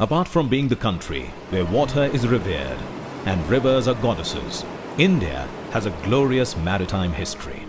Apart from being the country where water is revered and rivers are goddesses, India has a glorious maritime history.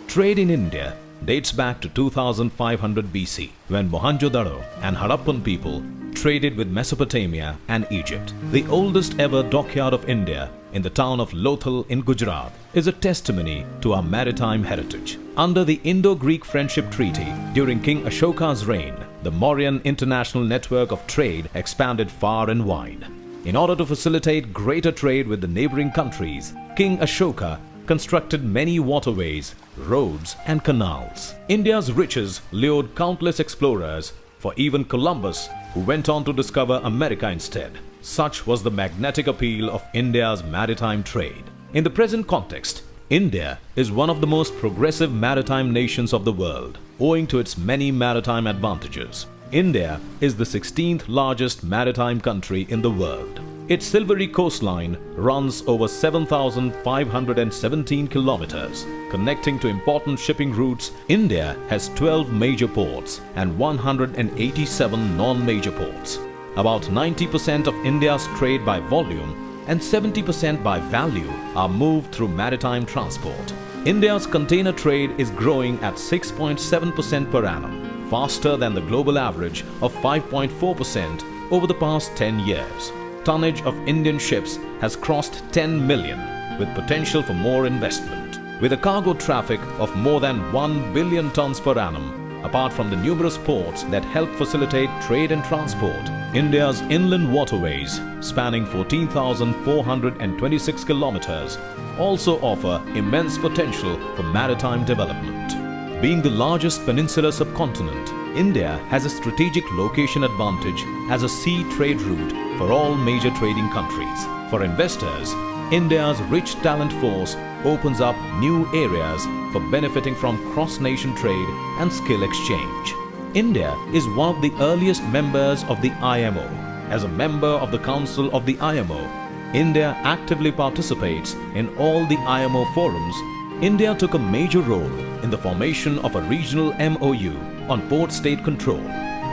Trade in India dates back to 2500 BC, when Mohenjo-daro and Harappan people traded with Mesopotamia and Egypt. The oldest ever dockyard of India in the town of Lothal in Gujarat is a testimony to our maritime heritage. Under the Indo-Greek Friendship Treaty during King Ashoka's reign, the Mauryan international network of trade expanded far and wide. In order to facilitate greater trade with the neighboring countries, King Ashoka constructed many waterways, roads and canals. India's riches lured countless explorers, for even Columbus, who went on to discover America instead. Such was the magnetic appeal of India's maritime trade. In the present context, India is one of the most progressive maritime nations of the world, owing to its many maritime advantages. India is the 16th largest maritime country in the world. Its silvery coastline runs over 7,517 kilometers. Connecting to important shipping routes, India has 12 major ports and 187 non-major ports. About 90% of India's trade by volume and 70% by value are moved through maritime transport. India's container trade is growing at 6.7% per annum, faster than the global average of 5.4% over the past 10 years. Tonnage of Indian ships has crossed 10 million, with potential for more investment. With a cargo traffic of more than 1 billion tons per annum, apart from the numerous ports that help facilitate trade and transport, India's inland waterways, spanning 14,426 kilometers, also offer immense potential for maritime development. Being the largest peninsular subcontinent, India has a strategic location advantage as a sea trade route for all major trading countries. For investors, India's rich talent force opens up new areas for benefiting from cross-nation trade and skill exchange. India is one of the earliest members of the IMO. As a member of the Council of the IMO, India actively participates in all the IMO forums. India took a major role in the formation of a regional MOU on port-state control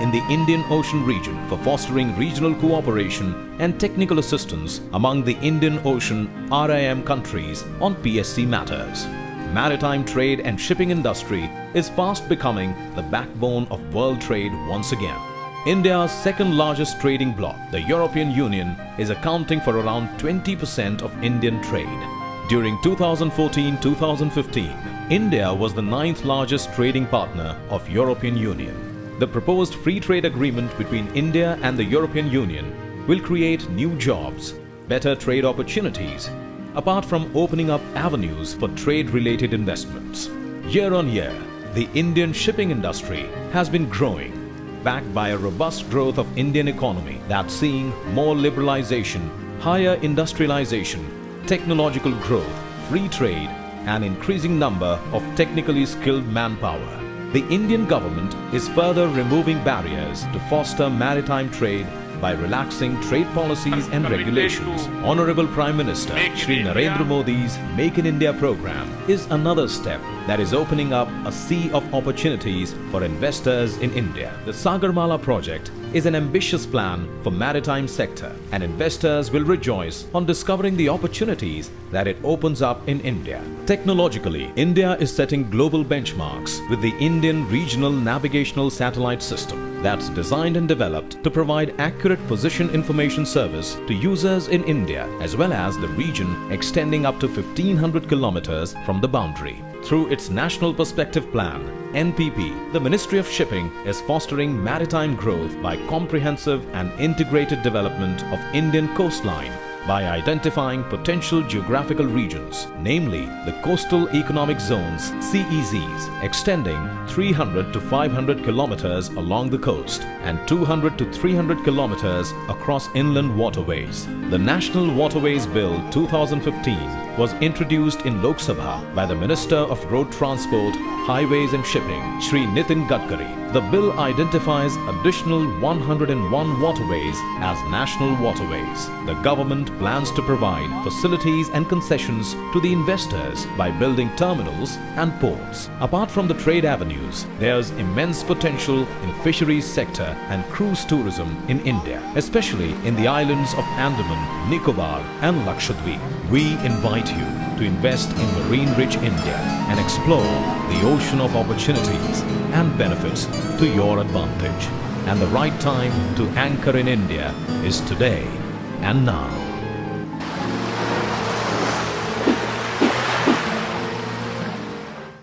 in the Indian Ocean region for fostering regional cooperation and technical assistance among the Indian Ocean RIM countries on PSC matters. Maritime trade and shipping industry is fast becoming the backbone of world trade once again. India's second largest trading bloc, the European Union, is accounting for around 20% of Indian trade. During 2014-2015, India was the 9th largest trading partner of European Union. The proposed free trade agreement between India and the European Union will create new jobs, better trade opportunities, apart from opening up avenues for trade-related investments. Year on year, the Indian shipping industry has been growing, backed by a robust growth of Indian economy that's seeing more liberalization, higher industrialization, technological growth, free trade, and increasing number of technically skilled manpower. The Indian government is further removing barriers to foster maritime trade by relaxing trade policies and regulations. Honorable Prime Minister Shri Narendra Modi's Make in India program is another step that is opening up a sea of opportunities for investors in India. The Sagarmala project is an ambitious plan for maritime sector, and investors will rejoice on discovering the opportunities that it opens up in India. Technologically, India is setting global benchmarks with the Indian Regional Navigational Satellite System that's designed and developed to provide accurate position information service to users in India as well as the region extending up to 1,500 kilometers from the boundary. Through its National Perspective Plan, NPP, the Ministry of Shipping is fostering maritime growth by comprehensive and integrated development of Indian coastline by identifying potential geographical regions, namely the Coastal Economic Zones (CEZs), extending 300 to 500 kilometers along the coast and 200 to 300 kilometers across inland waterways. The National Waterways Bill 2015 was introduced in Lok Sabha by the Minister of Road Transport, Highways and Shipping, Shri Nitin Gadkari. The bill identifies additional 101 waterways as national waterways. The government plans to provide facilities and concessions to the investors by building terminals and ports. Apart from the trade avenues, there's immense potential in fisheries sector and cruise tourism in India, especially in the islands of Andaman, Nicobar and Lakshadweep. We invite you to invest in marine-rich India and explore the ocean of opportunities and benefits to your advantage. And the right time to anchor in India is today and now.